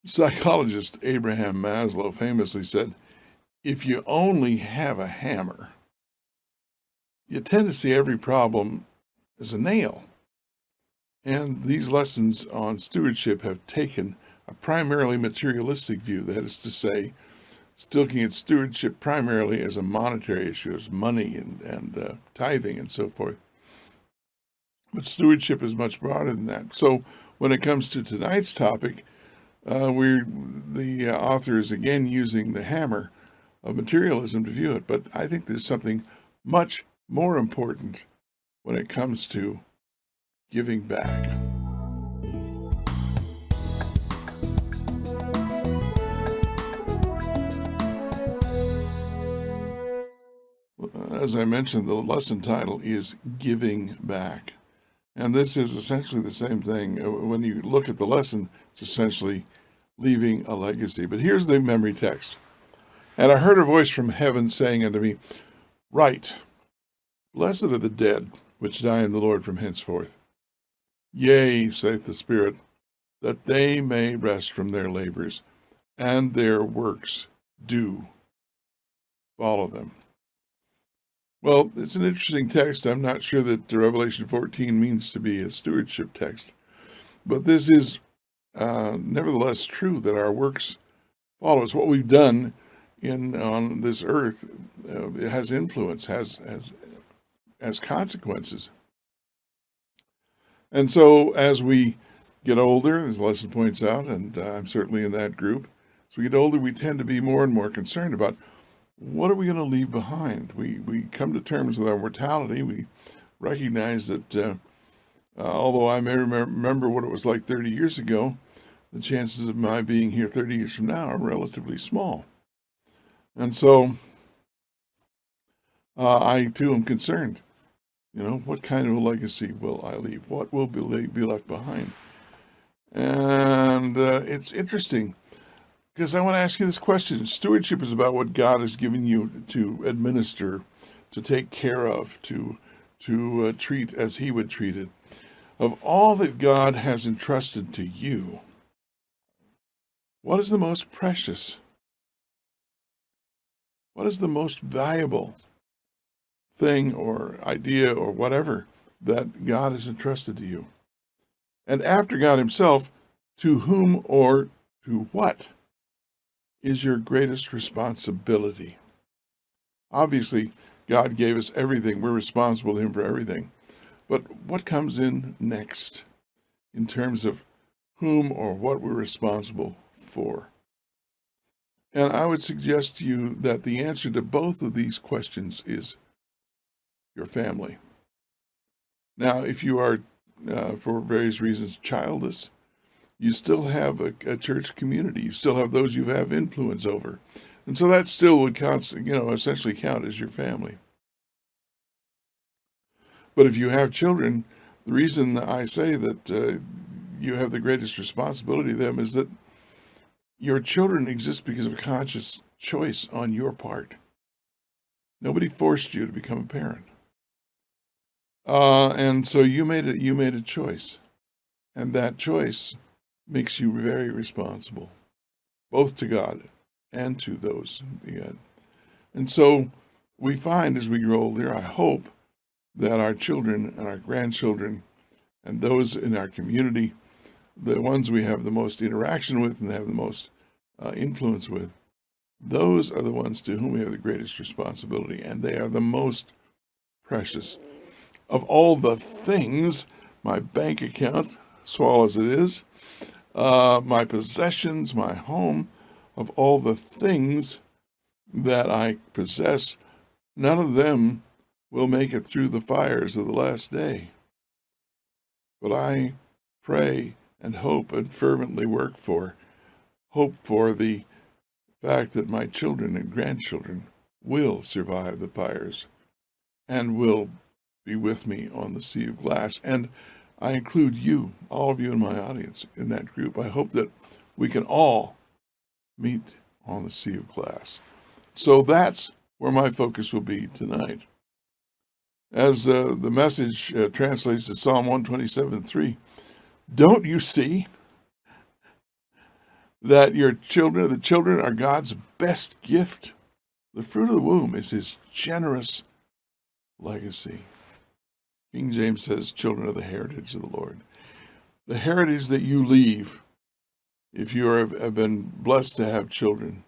Psychologist Abraham Maslow famously said, if you only have a hammer, you tend to see every problem as a nail. And these lessons on stewardship have taken a primarily materialistic view. That is to say, still looking at stewardship primarily as a monetary issue, as money and tithing and so forth. But stewardship is much broader than that. So when it comes to tonight's topic, the author is again using the hammer of materialism to view it. But I think there's something much more important when it comes to giving back. As I mentioned, the lesson title is Giving Back. And this is essentially the same thing. When you look at the lesson, it's essentially leaving a legacy. But here's the memory text. And I heard a voice from heaven saying unto me, Write, blessed are the dead which die in the Lord from henceforth. Yea, saith the Spirit, that they may rest from their labors, and their works do follow them. Well, it's an interesting text. I'm not sure that Revelation 14 means to be a stewardship text, but this is nevertheless true that our works follow us. What we've done on this earth it has influence, has consequences. And so as we get older, as the lesson points out, and I'm certainly in that group, as we get older, we tend to be more and more concerned about what are we going to leave behind? We come to terms with our mortality. We recognize that although I may remember what it was like 30 years ago, the chances of my being here 30 years from now are relatively small. And so I too am concerned. What kind of a legacy will I leave? What will be left behind? And it's interesting, because I want to ask you this question. Stewardship is about what God has given you to administer, to take care of, to treat as He would treat it. Of all that God has entrusted to you, what is the most precious? What is the most valuable thing or idea or whatever that God has entrusted to you? And after God Himself, to whom or to what is your greatest responsibility? Obviously, God gave us everything. We're responsible to Him for everything. But what comes in next in terms of whom or what we're responsible for? And I would suggest to you that the answer to both of these questions is your family. Now, if you are, for various reasons, childless, you still have a church community. You still have those you have influence over. And so that still would essentially count as your family. But if you have children, the reason I say that you have the greatest responsibility to them is that your children exist because of a conscious choice on your part. Nobody forced you to become a parent. And so you made a choice. And that choice makes you very responsible, both to God and to those in God. And so we find as we grow older, I hope that our children and our grandchildren and those in our community, the ones we have the most interaction with and have the most influence with, those are the ones to whom we have the greatest responsibility, and they are the most precious. Of all the things, my bank account, small as it is, my possessions, my home, of all the things that I possess, none of them will make it through the fires of the last day. But I pray and hope and fervently hope for the fact that my children and grandchildren will survive the fires and will be with me on the sea of glass. And I include you, all of you in my audience, in that group. I hope that we can all meet on the sea of glass. So that's where my focus will be tonight. As the Message translates to Psalm 127:3, don't you see? that the children are God's best gift. The fruit of the womb is his generous legacy. King James says, children of the heritage of the Lord. The heritage that you leave, if you have been blessed to have children,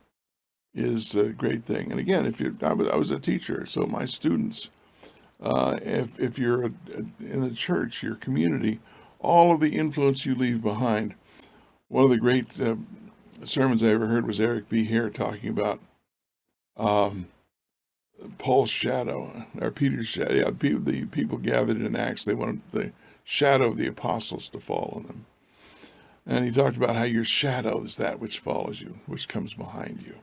is a great thing. And again, I was a teacher, so my students, if you're in a church, your community, all of the influence you leave behind. One of the great sermons I ever heard was Eric B. Hare talking about Paul's shadow, or Peter's shadow. Yeah, the people gathered in Acts, they wanted the shadow of the apostles to fall on them. And he talked about how your shadow is that which follows you, which comes behind you.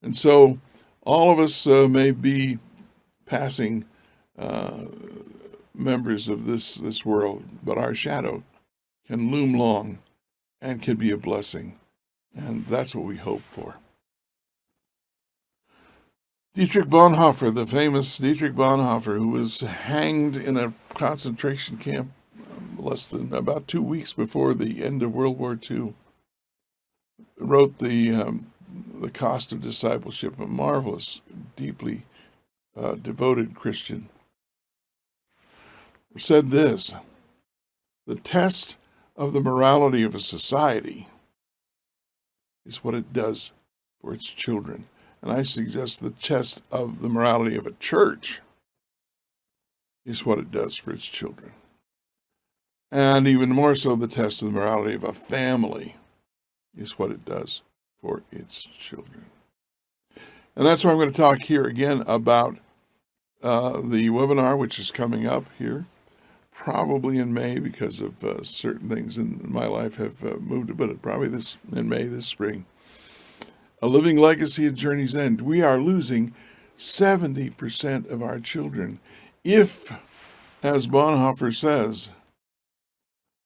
And so all of us may be passing members of this world, but our shadow can loom long and can be a blessing. And that's what we hope for. Dietrich Bonhoeffer, the famous Dietrich Bonhoeffer, who was hanged in a concentration camp less than about 2 weeks before the end of World War II, wrote the Cost of Discipleship, a marvelous, deeply devoted Christian, said this: the test of the morality of a society is what it does for its children. And I suggest the test of the morality of a church is what it does for its children. And even more so, the test of the morality of a family is what it does for its children. And that's why I'm going to talk here again about the webinar, which is coming up here, probably in May, because of certain things in my life have moved, but probably in May this spring. A Living Legacy at Journey's End. We are losing 70% of our children if, as Bonhoeffer says,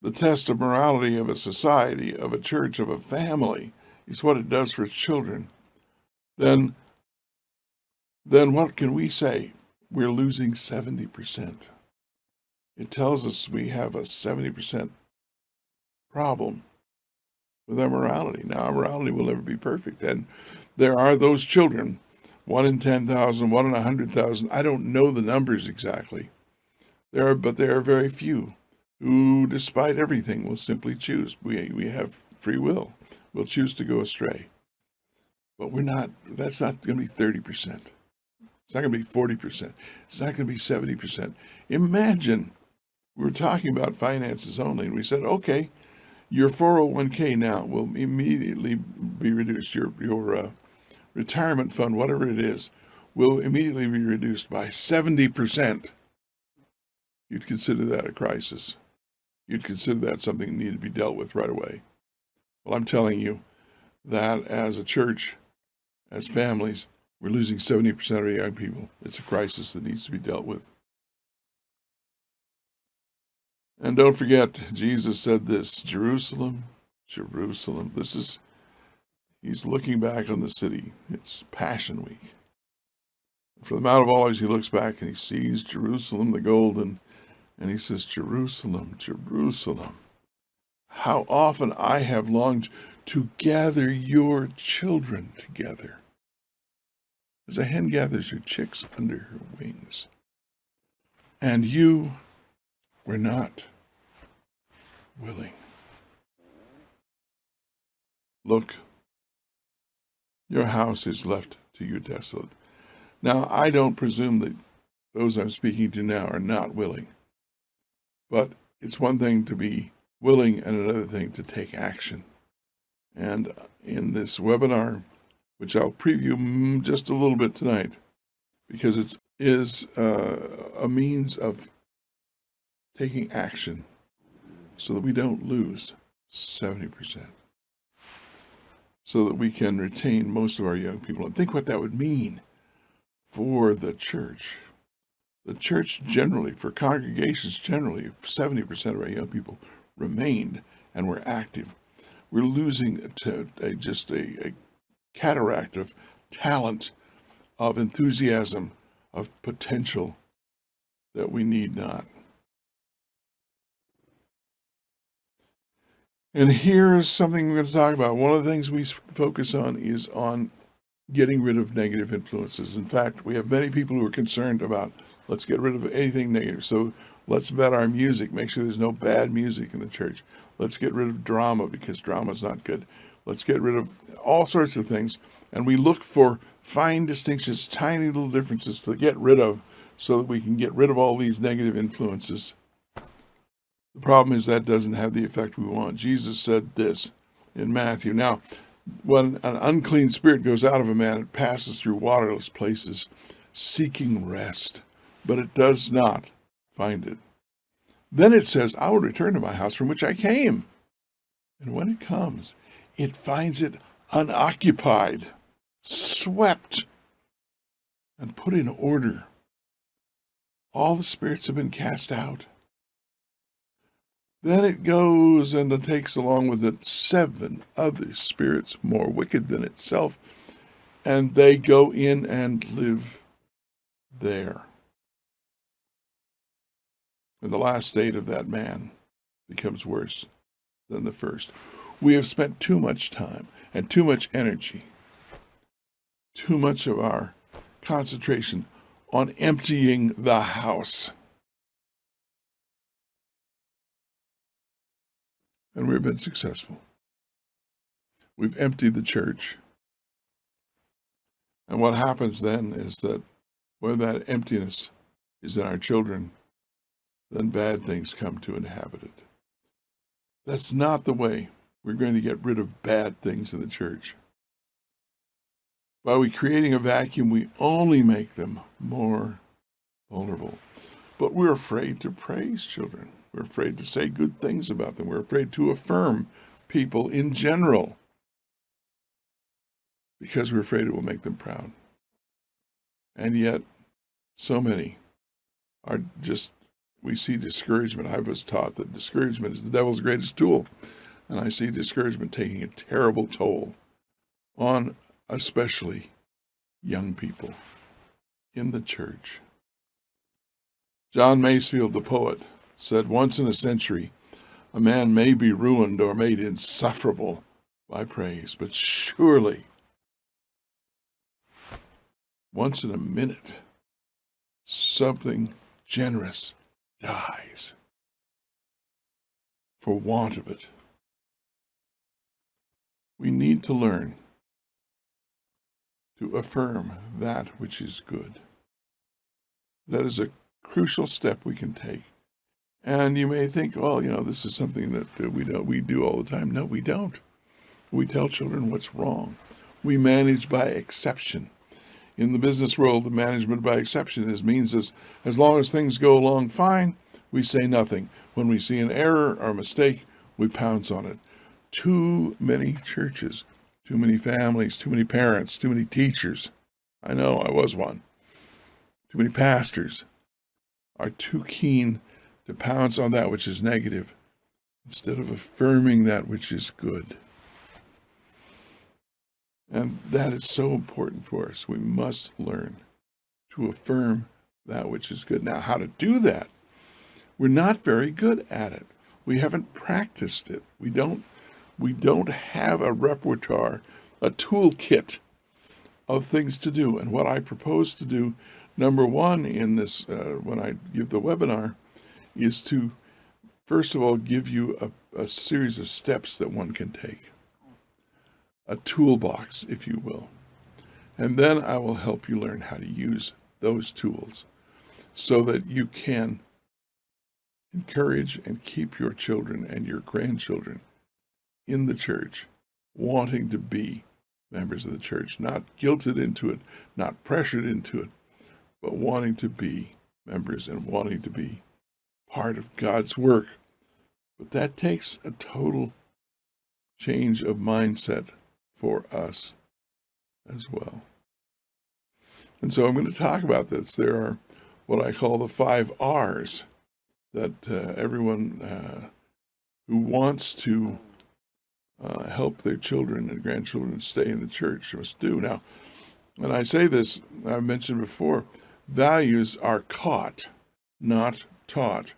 the test of morality of a society, of a church, of a family is what it does for its children, then what can we say? We're losing 70%. It tells us we have a 70% problem with our morality. Now, our morality will never be perfect. And there are those children, 1 in 10,000, 1 in 100,000. I don't know the numbers exactly. But there are very few who, despite everything, will simply choose. We have free will. We'll choose to go astray. But that's not going to be 30%. It's not going to be 40%. It's not going to be 70%. Imagine we were talking about finances only, and we said, okay, your 401k now will immediately be reduced. Your retirement fund, whatever it is, will immediately be reduced by 70%. You'd consider that a crisis. You'd consider that something that needed to be dealt with right away. Well, I'm telling you that as a church, as families, we're losing 70% of our young people. It's a crisis that needs to be dealt with. And don't forget, Jesus said this, Jerusalem, Jerusalem. He's looking back on the city. It's Passion Week. From the Mount of Olives, he looks back and he sees Jerusalem, the golden, and he says, Jerusalem, Jerusalem, how often I have longed to gather your children together, as a hen gathers her chicks under her wings. And you were not willing. Look, your house is left to you desolate. Now, I don't presume that those I'm speaking to now are not willing. But it's one thing to be willing and another thing to take action. And in this webinar, which I'll preview just a little bit tonight, because it is a means of taking action so that we don't lose 70%, so that we can retain most of our young people. And think what that would mean for the church. The church generally, for congregations generally, if 70% of our young people remained and were active, we're losing just a cataract of talent, of enthusiasm, of potential that we need not. And here is something we're going to talk about. One of the things we focus on is on getting rid of negative influences. In fact, we have many people who are concerned about, let's get rid of anything negative. So let's vet our music, make sure there's no bad music in the church. Let's get rid of drama because drama is not good. Let's get rid of all sorts of things. And we look for fine distinctions, tiny little differences to get rid of so that we can get rid of all these negative influences. The problem is that doesn't have the effect we want. Jesus said this in Matthew. Now, when an unclean spirit goes out of a man, it passes through waterless places, seeking rest, but it does not find it. Then it says, I will return to my house from which I came. And when it comes, it finds it unoccupied, swept, and put in order. All the spirits have been cast out. Then it goes and it takes along with it 7 other spirits more wicked than itself, and they go in and live there. And the last state of that man becomes worse than the first. We have spent too much time and too much energy, too much of our concentration on emptying the house. And we've been successful. We've emptied the church. And what happens then is that when that emptiness is in our children, then bad things come to inhabit it. That's not the way we're going to get rid of bad things in the church. By creating a vacuum, we only make them more vulnerable. But we're afraid to praise children. We're afraid to say good things about them. We're afraid to affirm people in general because we're afraid it will make them proud. And yet, so many are just, we see discouragement. I was taught that discouragement is the devil's greatest tool. And I see discouragement taking a terrible toll on especially young people in the church. John Masefield, the poet, said, once in a century, a man may be ruined or made insufferable by praise, but surely once in a minute, something generous dies for want of it. We need to learn to affirm that which is good. That is a crucial step we can take. And you may think, well, this is something that we do all the time. No, we don't. We tell children what's wrong. We manage by exception. In the business world, the management by exception means as long as things go along fine, we say nothing. When we see an error or a mistake, we pounce on it. Too many churches, too many families, too many parents, too many teachers. I know, I was one. Too many pastors are too keen to pounce on that which is negative instead of affirming that which is good. And that is so important for us. We must learn to affirm that which is good. Now, how to do that? We're not very good at it. We haven't practiced it. We don't have a repertoire, a toolkit of things to do. And what I propose to do, number one in this, when I give the webinar, is to, first of all, give you a series of steps that one can take. A toolbox, if you will. And then I will help you learn how to use those tools so that you can encourage and keep your children and your grandchildren in the church, wanting to be members of the church, not guilted into it, not pressured into it, but wanting to be members and wanting to be part of God's work. But that takes a total change of mindset for us as well. And so I'm going to talk about this. There are what I call the 5 R's that everyone who wants to help their children and grandchildren stay in the church must do. Now, when I say this, I've mentioned before, values are caught, not taught.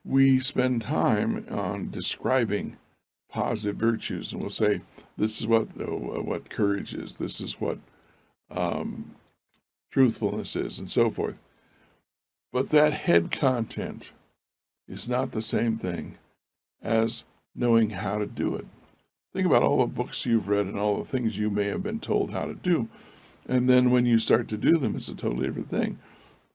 We spend time on describing positive virtues, and we'll say this is what courage is, this is what um, truthfulness is, and so forth. But that head content is not the same thing as knowing how to do it. Think about all the books you've read and all the things you may have been told how to do, and then when you start to do them, it's a totally different thing.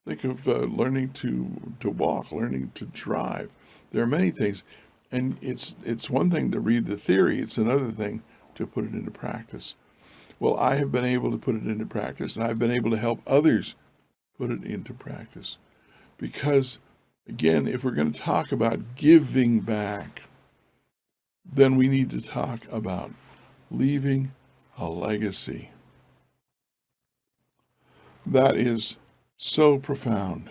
Think of learning to walk, learning to drive. There are many things, and it's one thing to read the theory, it's another thing to put it into practice. Well, I have been able to put it into practice, and I've been able to help others put it into practice. Because, again, if we're going to talk about giving back, then we need to talk about leaving a legacy. That is so profound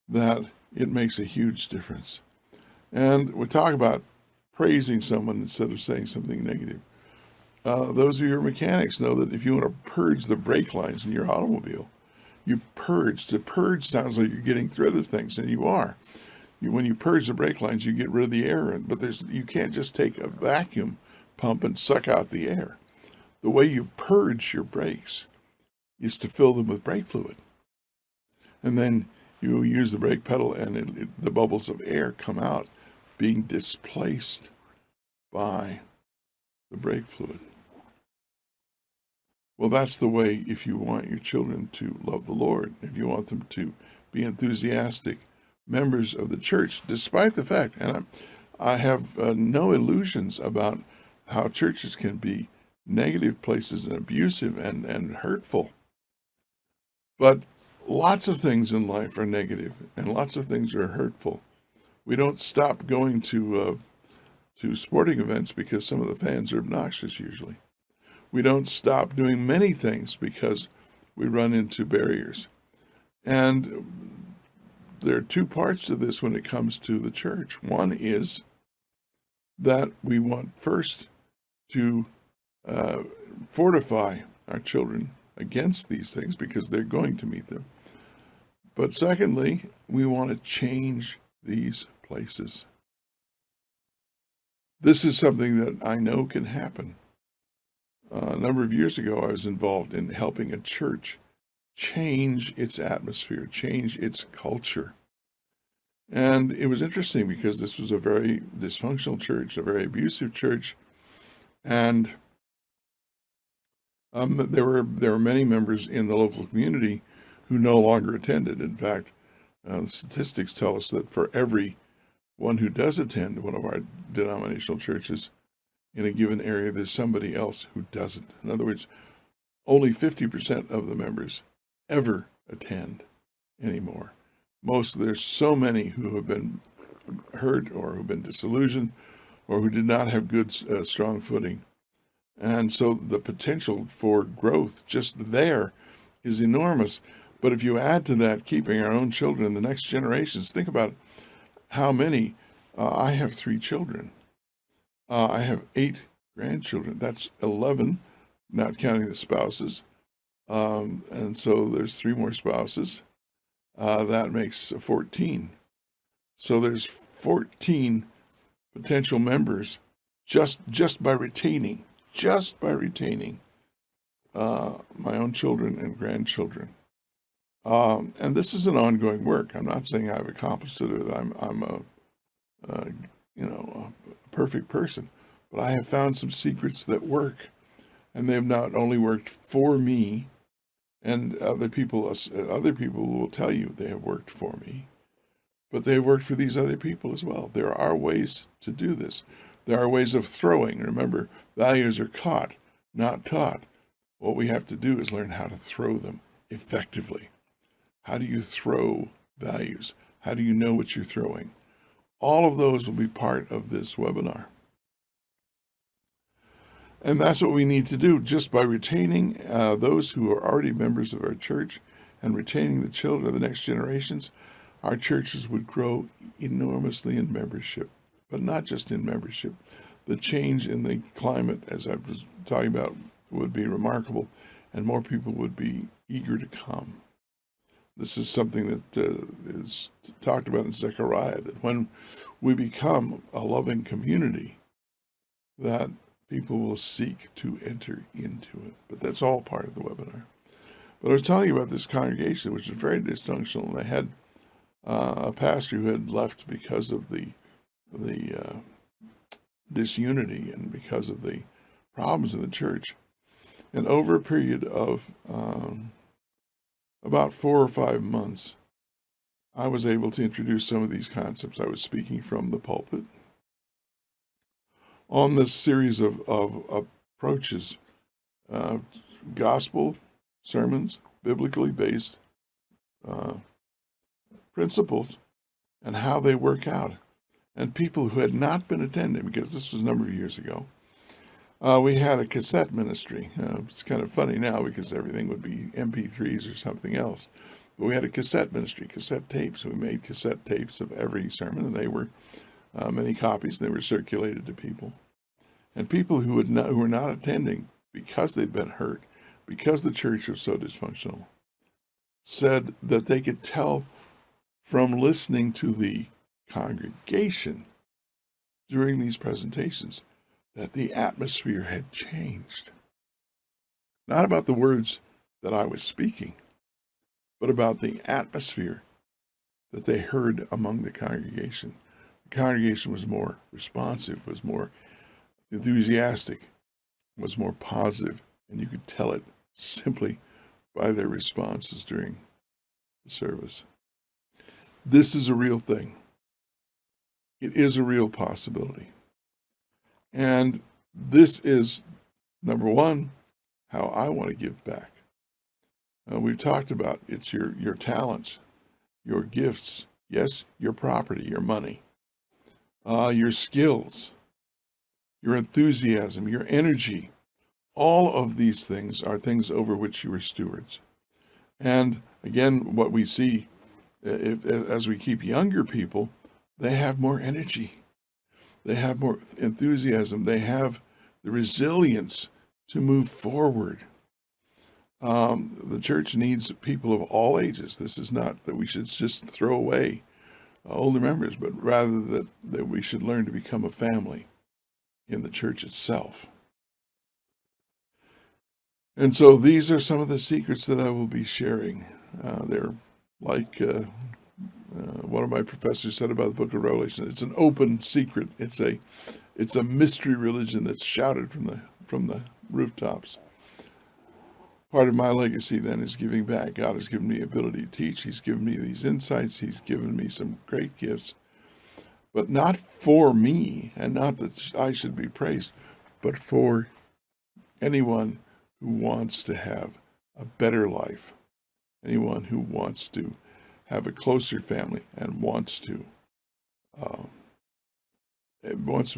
that it makes a huge difference. And we talk about praising someone instead of saying something negative. Those of you who are mechanics know that if you want to purge the brake lines in your automobile, you purge. To purge sounds like you're getting rid of things, and you are. When you purge the brake lines, you get rid of the air, but you can't just take a vacuum pump and suck out the air. The way you purge your brakes is to fill them with brake fluid. And then you use the brake pedal, and the bubbles of air come out, being displaced by the brake fluid. Well, that's the way if you want your children to love the Lord, if you want them to be enthusiastic members of the church, despite the fact, and I have no illusions about how churches can be negative places and abusive and hurtful. But lots of things in life are negative, and lots of things are hurtful. We don't stop going to sporting events because some of the fans are obnoxious usually. We don't stop doing many things because we run into barriers. And there are two parts to this when it comes to the church. One is that we want first to fortify our children against these things because they're going to meet them. But secondly, we want to change these places. This is something that I know can happen. A number of years ago, I was involved in helping a church change its atmosphere, change its culture. And it was interesting because this was a very dysfunctional church, a very abusive church, and there were many members in the local community who no longer attended. In fact, the statistics tell us that for every one who does attend one of our denominational churches in a given area, there's somebody else who doesn't. In other words, only 50% of the members ever attend anymore. There's so many who have been hurt or who've been disillusioned or who did not have good, strong footing. And so the potential for growth just there is enormous. But if you add to that keeping our own children, the next generations, think about how many. I have 3 children. I have 8 grandchildren. That's 11, not counting the spouses. And so there's 3 more spouses. That makes 14. So there's 14 potential members just by retaining my own children and grandchildren. And this is an ongoing work. I'm not saying I've accomplished it or that I'm a perfect person, but I have found some secrets that work, and they've not only worked for me, and other people will tell you they have worked for me, but they have worked for these other people as well. There are ways to do this. There are ways of throwing. Remember, values are caught, not taught. What we have to do is learn how to throw them effectively. How do you throw values? How do you know what you're throwing? All of those will be part of this webinar. And that's what we need to do. Just by retaining those who are already members of our church and retaining the children of the next generations, our churches would grow enormously in membership. But not just in membership. The change in the climate, as I was talking about, would be remarkable, and more people would be eager to come. This is something that is talked about in Zechariah, that when we become a loving community, that people will seek to enter into it. But that's all part of the webinar. But I was telling you about this congregation, which is very dysfunctional, and they had a pastor who had left because of the disunity and because of the problems in the church. And over a period of about 4 or 5 months, I was able to introduce some of these concepts. I was speaking from the pulpit on this series of approaches, gospel sermons, biblically based principles, and how they work out. And people who had not been attending, because this was a number of years ago, we had a cassette ministry. It's kind of funny now because everything would be MP3s or something else. But we had a cassette ministry, cassette tapes. We made cassette tapes of every sermon, and they were many copies, and they were circulated to people. And people who were not attending because they'd been hurt, because the church was so dysfunctional, said that they could tell from listening to the congregation during these presentations that the atmosphere had changed. Not about the words that I was speaking, but about the atmosphere that they heard among the congregation. The congregation was more responsive, was more enthusiastic, was more positive, and you could tell it simply by their responses during the service. This is a real thing. It is a real possibility. And this is, number one, how I want to give back. We've talked about it's your talents, your gifts, yes, your property, your money, your skills, your enthusiasm, your energy. All of these things are things over which you are stewards. And again, what we see as we keep younger people, they have more energy. They have more enthusiasm. They have the resilience to move forward. The church needs people of all ages. This is not that we should just throw away older members, but rather that we should learn to become a family in the church itself. And so these are some of the secrets that I will be sharing. They're like one of my professors said about the book of Revelation. It's an open secret. It's a mystery religion that's shouted from the rooftops. Part of my legacy then is giving back. God has given me the ability to teach. He's given me these insights. He's given me some great gifts, but not for me, and not that I should be praised, but for anyone who wants to have a better life, anyone who wants to have a closer family and wants to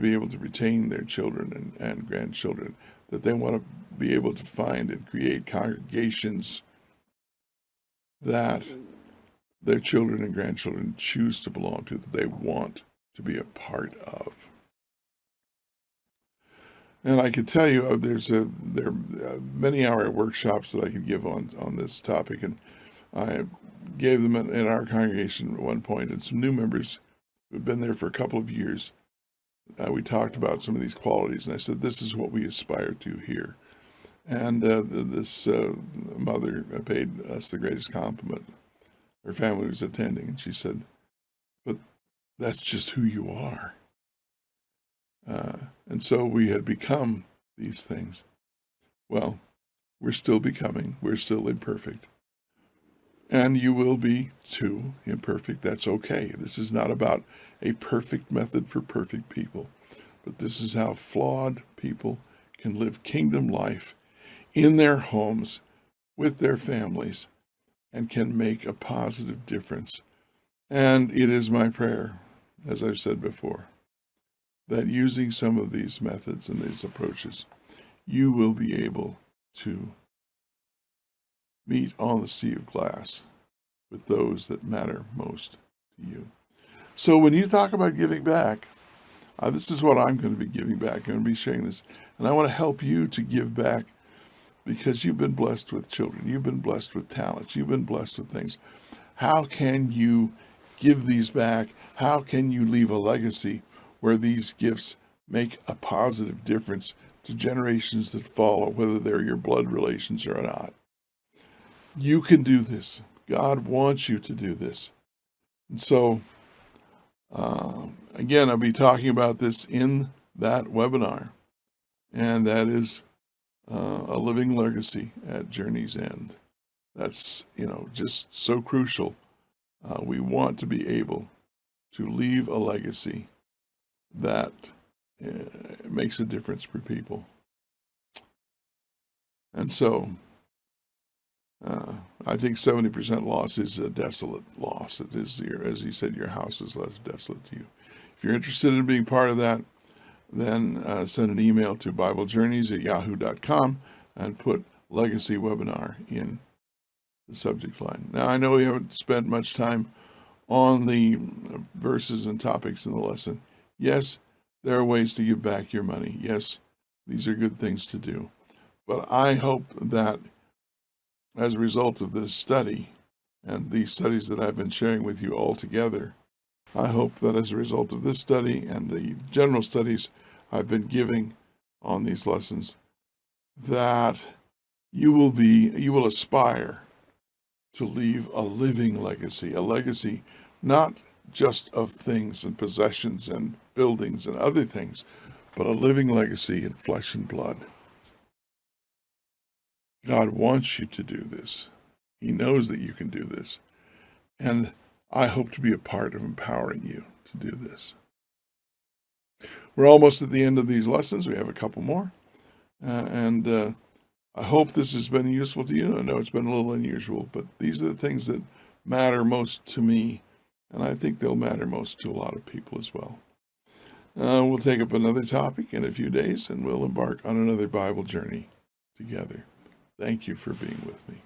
be able to retain their children and grandchildren, that they want to be able to find and create congregations that their children and grandchildren choose to belong to, that they want to be a part of. And I could tell you, there are many-hour workshops that I could give on this topic, and I gave them in our congregation at one point, and some new members who've been there for a couple of years. We talked about some of these qualities, and I said, this is what we aspire to here. And this mother paid us the greatest compliment. Her family was attending, and she said, but that's just who you are. And so we had become these things. Well, we're still becoming. We're still imperfect. And you will be too imperfect. That's okay. This is not about a perfect method for perfect people, but this is how flawed people can live kingdom life in their homes with their families and can make a positive difference. And it is my prayer, as I've said before, that using some of these methods and these approaches, you will be able to meet on the sea of glass with those that matter most to you. So when you talk about giving back, this is what I'm going to be giving back. I'm going to be sharing this. And I want to help you to give back because you've been blessed with children. You've been blessed with talents. You've been blessed with things. How can you give these back? How can you leave a legacy where these gifts make a positive difference to generations that follow, whether they're your blood relations or not. You can do this. God wants you to do this. And so, again, I'll be talking about this in that webinar, and that is a living legacy at Journey's End. That's, just so crucial. We want to be able to leave a legacy that makes a difference for people. And so, I think 70% loss is a desolate loss. It is, as he said, your house is left desolate to you. If you're interested in being part of that, then send an email to BibleJourneys@yahoo.com and put Legacy Webinar in the subject line. Now, I know we haven't spent much time on the verses and topics in the lesson. Yes, there are ways to give back your money. Yes, these are good things to do. But I hope that as a result of this study and these studies that I've been sharing with you all together, I hope that as a result of this study and the general studies I've been giving on these lessons, that you will aspire to leave a living legacy, a legacy not just of things and possessions and buildings and other things, but a living legacy in flesh and blood. God wants you to do this. He knows that you can do this. And I hope to be a part of empowering you to do this. We're almost at the end of these lessons. We have a couple more. And I hope this has been useful to you. I know it's been a little unusual, but these are the things that matter most to me. And I think they'll matter most to a lot of people as well. We'll take up another topic in a few days, and we'll embark on another Bible journey together. Thank you for being with me.